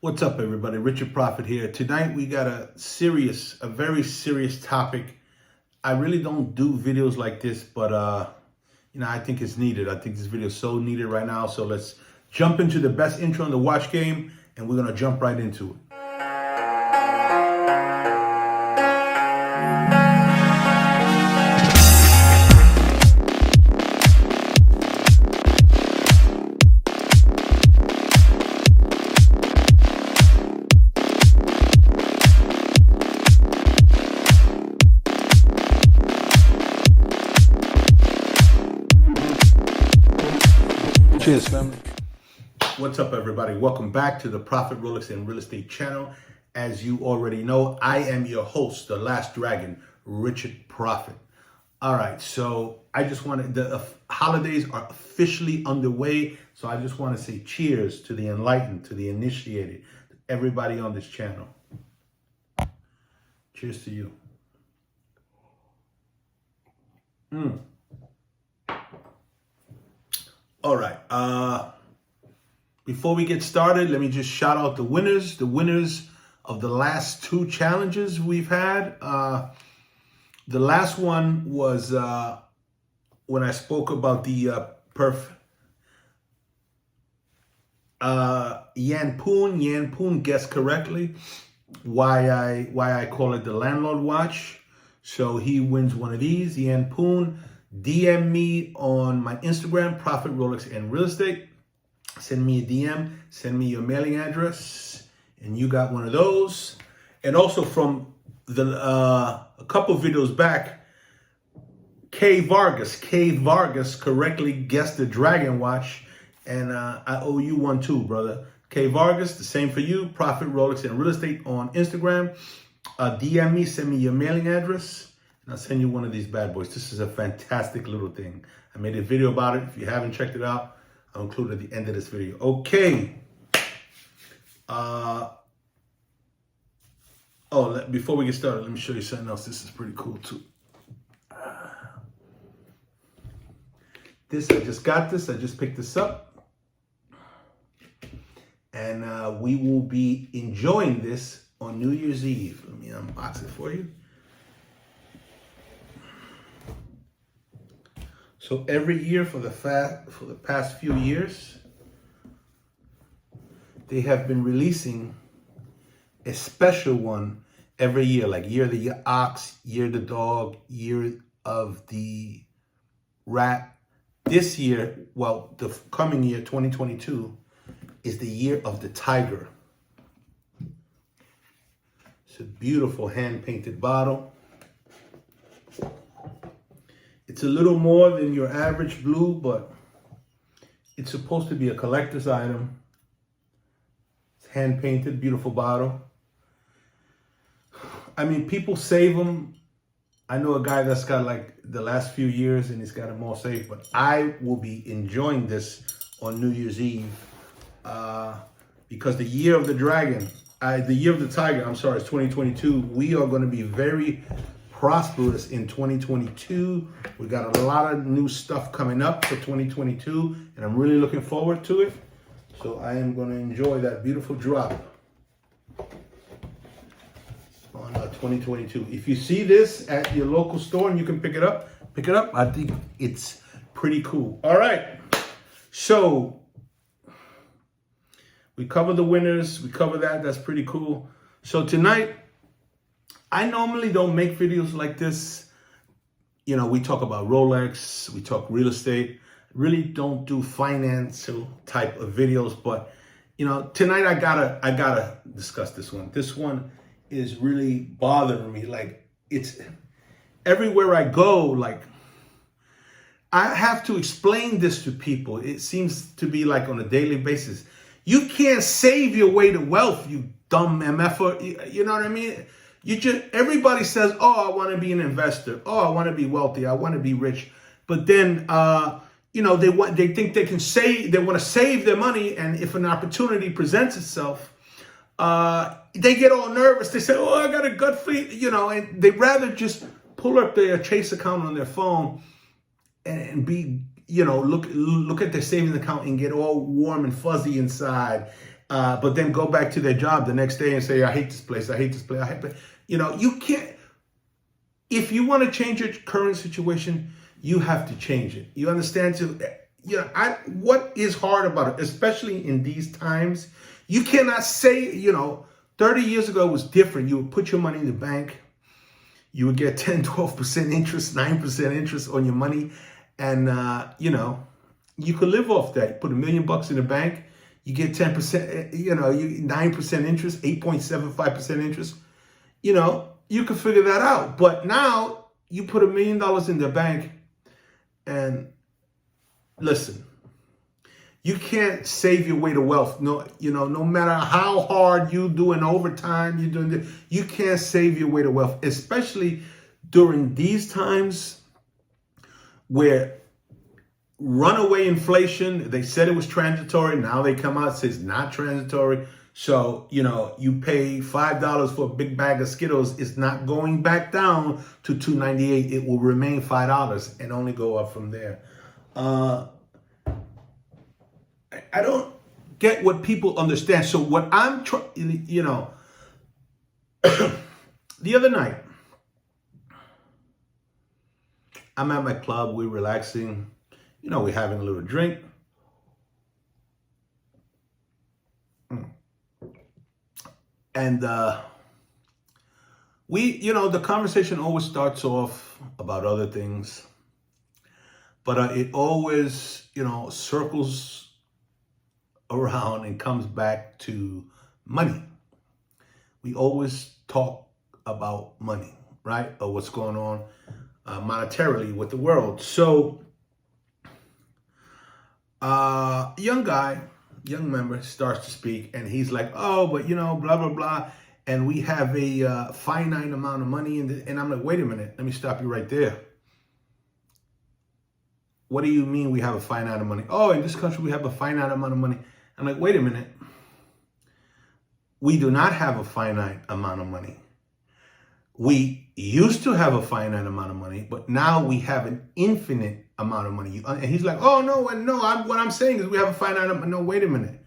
What's up, everybody? Richard Prafit here. Tonight we got a very serious topic. I really don't do videos like this, but I think it's needed. I think this video is so needed right now. So let's jump into the best intro in the watch game, and we're gonna jump right into it. Cheers, family. What's up, everybody? Welcome back to the Prafit, Rolex, and Real Estate channel. As you already know, I am your host, the Last Dragon, Richard Prafit. All right, so I just wanted, the holidays are officially underway, so I just want to say cheers to the enlightened, to the initiated, to everybody on this channel. Cheers to you. All right. Before we get started, let me just shout out the winners of the last two challenges we've had. The last one was when I spoke about the Yan Poon guessed correctly why I call it the landlord watch. So he wins one of these. Yan Poon. DM me on my Instagram, Prafit, Rolex, and Real Estate. Send me a DM, send me your mailing address, and you got one of those. And also from the a couple videos back, K Vargas correctly guessed the Dragon watch, and I owe you one too, brother. K Vargas, the same for you, Prafit, Rolex, and Real Estate on Instagram. DM me, send me your mailing address. I'll send you one of these bad boys. This is a fantastic little thing. I made a video about it. If you haven't checked it out, I'll include it at the end of this video. Okay. Before we get started, let me show you something else. This is pretty cool too. I just got this. I just picked this up. And we will be enjoying this on New Year's Eve. Let me unbox it for you. So every year for the past few years, they have been releasing a special one every year, like year of the ox, year of the dog, year of the rat. This year, well, the coming year, 2022, is the year of the tiger. It's a beautiful hand-painted bottle. It's a little more than your average blue, but it's supposed to be a collector's item. It's hand-painted, beautiful bottle. I mean, people save them. I know a guy that's got like the last few years and he's got them all saved, but I will be enjoying this on New Year's Eve because the year of the dragon, the year of the tiger, I'm sorry, it's 2022. We are going to be very prosperous in 2022. We got a lot of new stuff coming up for 2022, and I'm really looking forward to it. So I am going to enjoy that beautiful drop on 2022. If you see this at your local store and you can pick it up. I think it's pretty cool. All right. So we cover the winners. We cover that. That's pretty cool. So tonight, I normally don't make videos like this. You know, we talk about Rolex, we talk real estate. Really don't do financial type of videos, but tonight I gotta discuss this one. This one is really bothering me. Like, it's everywhere I go, like I have to explain this to people. It seems to be like on a daily basis. You can't save your way to wealth, you dumb MFer. You know what I mean? Everybody says, oh, I want to be an investor. Oh, I want to be wealthy. I want to be rich. But then, they think they can they want to save their money. And if an opportunity presents itself, they get all nervous. They say, oh, I got a gut feeling, and they'd rather just pull up their Chase account on their phone and be, look at their savings account and get all warm and fuzzy inside but then go back to their job the next day and say, I hate this place, I hate this place, I hate it. You know, you can't, if you want to change your current situation, you have to change it. You understand? So, you know, what is hard about it, especially in these times, you cannot say, you know, 30 years ago was different. You would put your money in the bank, you would get 10, 12% interest, 9% interest on your money. And, you know, you could live off that. Put $1 million in the bank, you get 10%, you know, 9% interest, 8.75% interest. You know, you can figure that out. But now you put $1 million in the bank, and listen, you can't save your way to wealth. No, you know, no matter how hard you doing overtime, you're doing this, you can't save your way to wealth, especially during these times where runaway inflation, they said it was transitory. Now they come out and say it's not transitory. So, you know, you pay $5 for a big bag of Skittles. It's not going back down to $2.98. It will remain $5 and only go up from there. I don't get what people understand. So what I'm trying, you know, the other night, I'm at my club, we're relaxing, you know, we're having a little drink. And you know, the conversation always starts off about other things, but it always, you know, circles around and comes back to money. We always talk about money, right? Or what's going on monetarily with the world. So, young member starts to speak, and he's like, oh, but you know, blah, blah, blah. And we have a finite amount of money. And I'm like, wait a minute, let me stop you right there. What do you mean we have a finite amount of money? Oh, in this country, we have a finite amount of money. I'm like, wait a minute. We do not have a finite amount of money. We used to have a finite amount of money, but now we have an infinite amount of money. And he's like, oh, no, what I'm saying is we have a finite amount. No, wait a minute.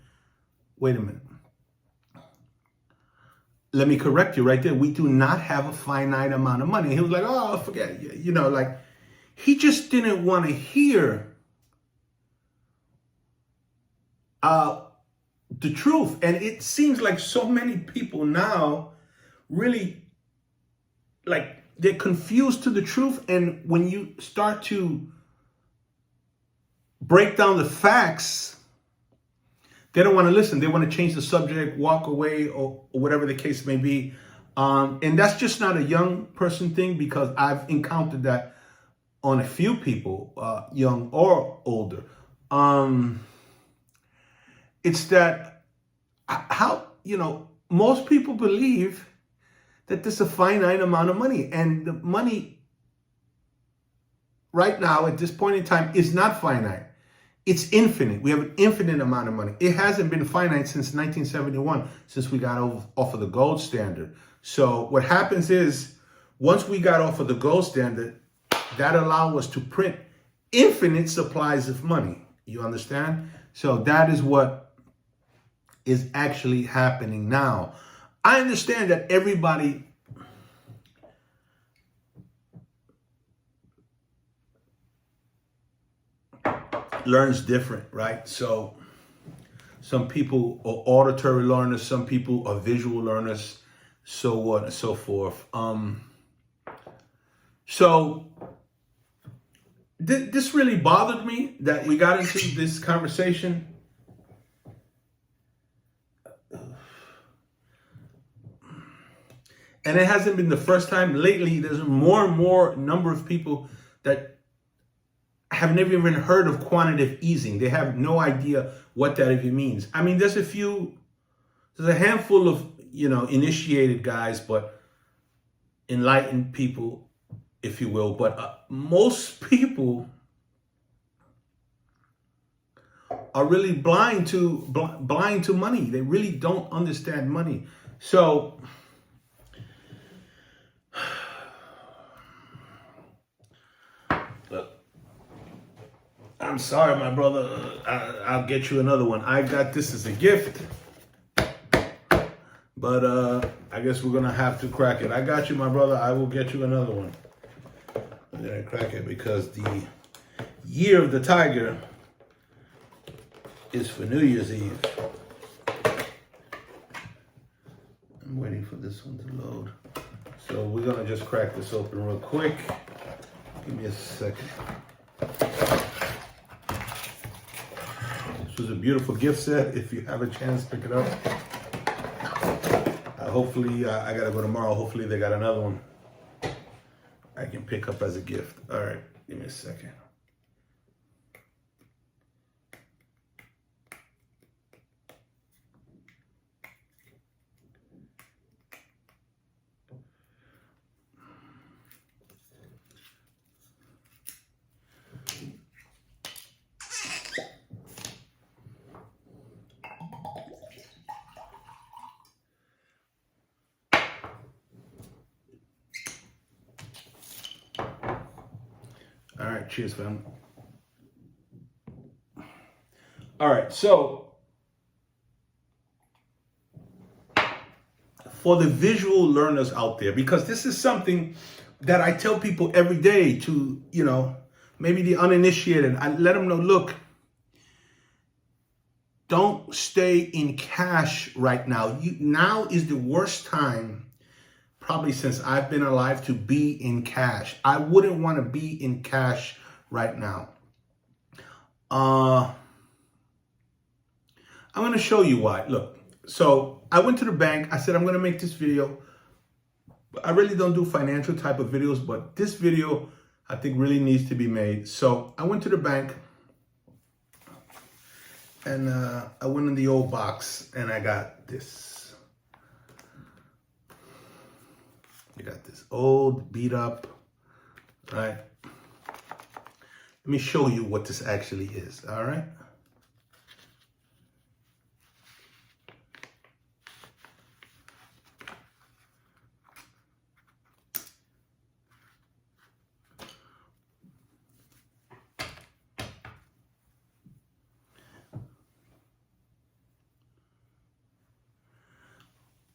Let me correct you right there. We do not have a finite amount of money. He was like, oh, forget it. You know, like, he just didn't want to hear the truth. And it seems like so many people now really, like, they're confused to the truth. And when you start to break down the facts, they don't want to listen. They want to change the subject, walk away, or whatever the case may be. And that's just not a young person thing, because I've encountered that on a few people, young or older. It's that how, you know, most people believe that there's a finite amount of money, and the money right now at this point in time is not finite. It's infinite. We have an infinite amount of money. It hasn't been finite since 1971, since we got off of the gold standard. So what happens is, once we got off of the gold standard, that allowed us to print infinite supplies of money. You understand? So that is what is actually happening now. I understand that everybody learns different, right? So some people are auditory learners, some people are visual learners, so on and so forth. So this really bothered me that we got into this conversation. And it hasn't been the first time. Lately, there's more and more number of people that have never even heard of quantitative easing. They have no idea what that even means. I mean, there's a handful of, you know, initiated guys, but enlightened people, if you will. But most people are really blind to money. They really don't understand money. So I'm sorry, my brother. I'll get you another one. I got this as a gift. But I guess we're gonna have to crack it. I got you, my brother. I will get you another one. I'm gonna crack it because the year of the tiger is for New Year's Eve. I'm waiting for this one to load. So we're gonna just crack this open real quick. Give me a second. This was a beautiful gift set. If you have a chance, pick it up. Hopefully, I gotta go tomorrow. Hopefully they got another one I can pick up as a gift. All right, give me a second. All right, cheers, fam. All right, so for the visual learners out there, because this is something that I tell people every day to, maybe the uninitiated, I let them know, look, don't stay in cash right now. Now is the worst time probably since I've been alive to be in cash. I wouldn't want to be in cash right now. I'm going to show you why. Look, so I went to the bank. I said, I'm going to make this video. I really don't do financial type of videos, but this video I think really needs to be made. So I went to the bank and I went in the old box and I got this. You got this old, beat up, right? Let me show you what this actually is, all right?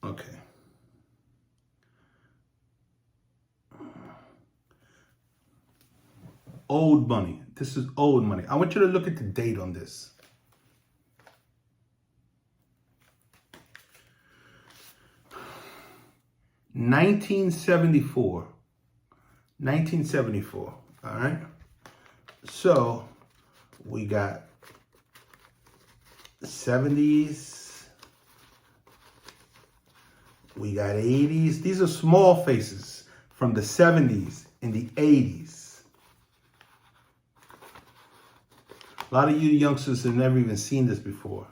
Okay. Old money. This is old money. I want you to look at the date on this. $1974. 1974. All right. So we got 70s. We got 80s. These are small faces from the 70s and the 80s. A lot of you youngsters have never even seen this before.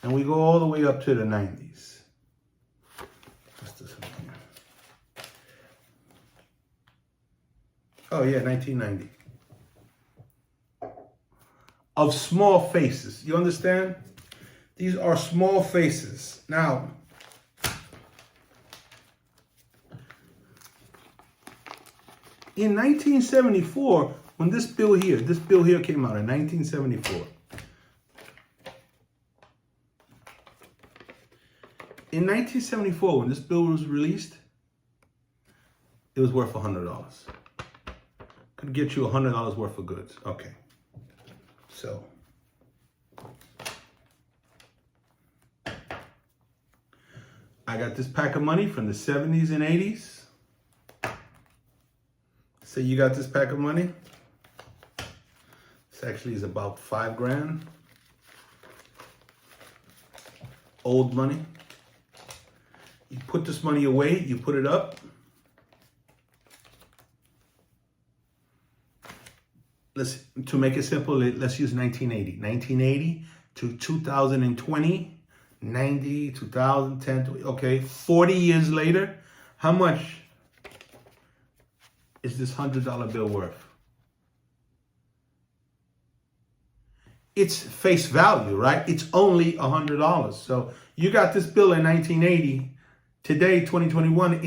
And we go all the way up to the 90s. What's this one here? Oh yeah, 1990. Of small faces. You understand? These are small faces. Now, in 1974, when this bill here came out in 1974. In 1974, when this bill was released, it was worth $100. Could get you $100 worth of goods. Okay. So, I got this pack of money from the 70s and 80s. So you got this pack of money. This actually is about $5,000. Old money. You put this money away, you put it up. To make it simple, let's use 1980. 1980 to 2020, 90, 2010, okay, 40 years later, how much is this $100 bill worth? It's face value, right? It's only $100. So you got this bill in 1980. Today, 2021,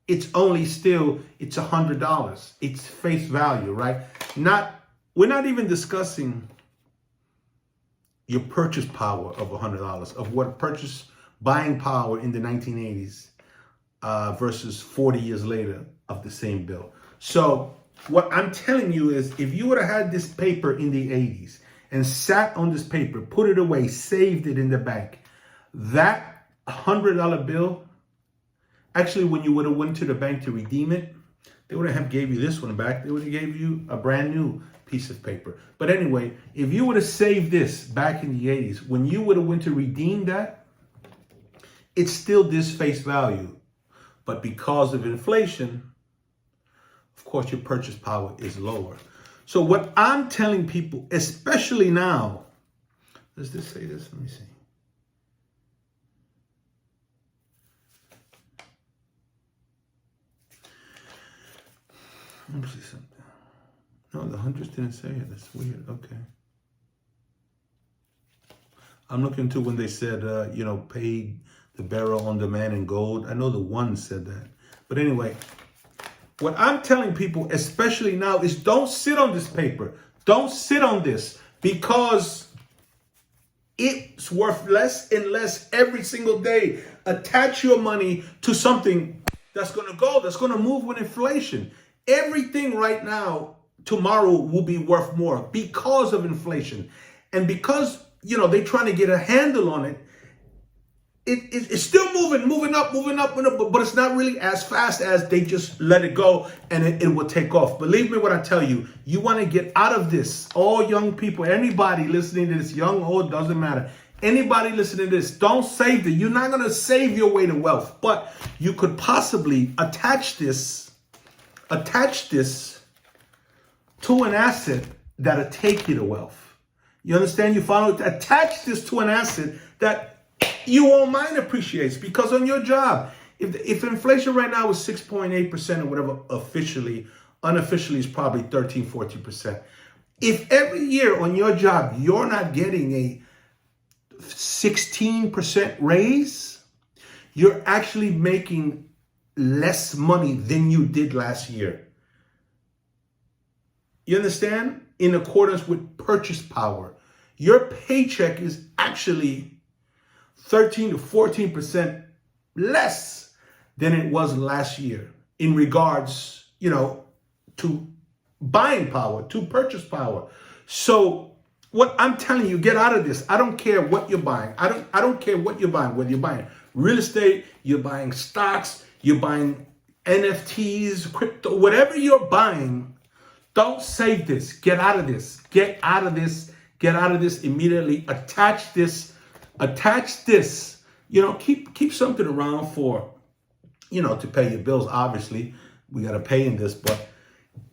it's only still, it's $100. It's face value, right? We're not even discussing, your purchase power of $100, of what purchase buying power in the 1980s versus 40 years later of the same bill. So what I'm telling you is, if you would have had this paper in the 80s and sat on this paper, put it away, saved it in the bank, that $100 bill, actually, when you would have went to the bank to redeem it, they wouldn't have gave you this one back. They would have gave you a brand new piece of paper. But anyway, if you would have saved this back in the 80s, when you would have went to redeem that, it's still this face value. But because of inflation, of course, your purchase power is lower. So what I'm telling people, especially now, does this say this? Let me see. Let me see something. No, the hundreds didn't say it. That's weird. Okay. I'm looking to when they said, paid the bearer on demand in gold. I know the one said that. But anyway, what I'm telling people, especially now, is don't sit on this paper. Don't sit on this, because it's worth less and less every single day. Attach your money to something that's going to go, that's going to move with inflation. Everything right now, tomorrow will be worth more because of inflation. And because, they're trying to get a handle on it, it's still moving up, but it's not really as fast as they just let it go and it will take off. Believe me when I tell you, you want to get out of this. All young people, anybody listening to this, young, old, doesn't matter. Anybody listening to this, don't save it. You're not going to save your way to wealth, but you could possibly attach this to an asset that'll take you to wealth. You understand? You follow? Attach this to an asset that you won't mind appreciates, because on your job, if inflation right now is 6.8% or whatever, unofficially is probably 13, 14%. If every year on your job, you're not getting a 16% raise, you're actually making less money than you did last year. You understand? In accordance with purchase power, your paycheck is actually 13 to 14% less than it was last year in regards, to buying power, to purchase power. So what I'm telling you, get out of this. I don't care what you're buying. I don't care what you're buying, whether you're buying real estate, you're buying stocks, you're buying NFTs, crypto, whatever you're buying. Don't save this. Get out of this. Get out of this. Get out of this immediately. Attach this. Keep something around for, to pay your bills. Obviously, we got to pay in this, but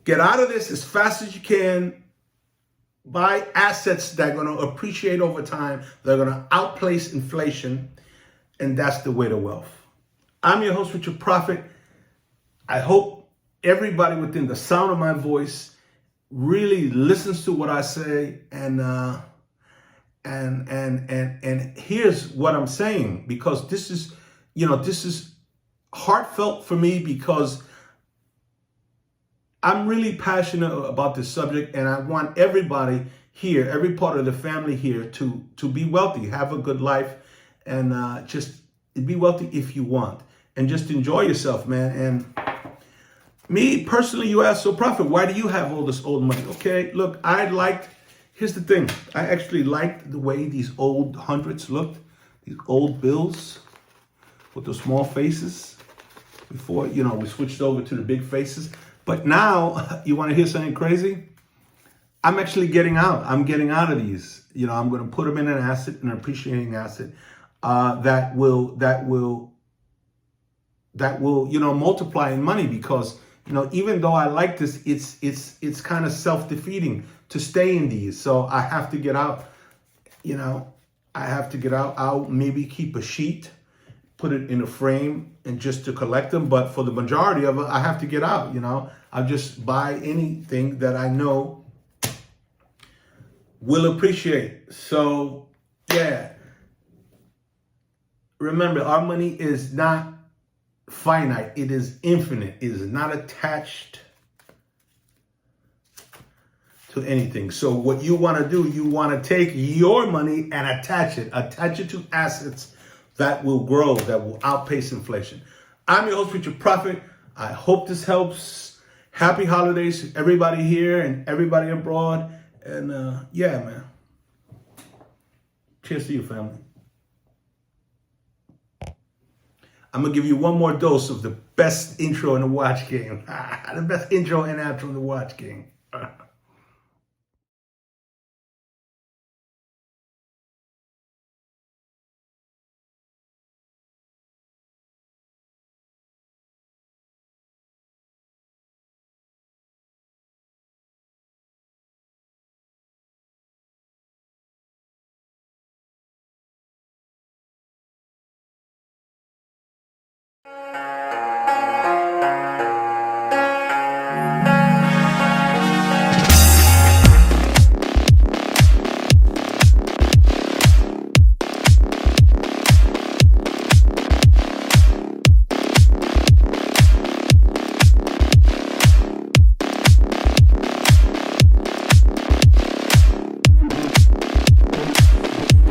get out of this as fast as you can. Buy assets that are going to appreciate over time. They're going to outpace inflation. And that's the way to wealth. I'm your host, Richard Prafit. I hope everybody within the sound of my voice really listens to what I say and here's what I'm saying, because this is heartfelt for me, because I'm really passionate about this subject, and I want everybody here, every part of the family here, to be wealthy, have a good life, and just be wealthy if you want, and just enjoy yourself, man. And me personally, you ask, so Prafit, why do you have all this old money? Okay, look, here's the thing. I actually liked the way these old hundreds looked, these old bills with the small faces before, we switched over to the big faces. But now, you want to hear something crazy? I'm actually getting out. I'm getting out of these. I'm going to put them in an asset, an appreciating asset that will multiply in money, because even though I like this, it's kind of self-defeating to stay in these. So I have to get out. I'll maybe keep a sheet, put it in a frame, and just to collect them. But for the majority of it, I have to get out. I'll just buy anything that I know will appreciate. So yeah, remember, our money is not finite. It is infinite. It is not attached to to anything. So what you want to do, you want to take your money and attach it to assets that will grow, that will outpace inflation. I'm your host, Preacher Prafit. I hope this helps. Happy holidays, everybody here and everybody abroad. And yeah, man. Cheers to you, family. I'm going to give you one more dose of the best intro in the watch game. The best intro and outro in the watch game.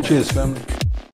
Cheers, family.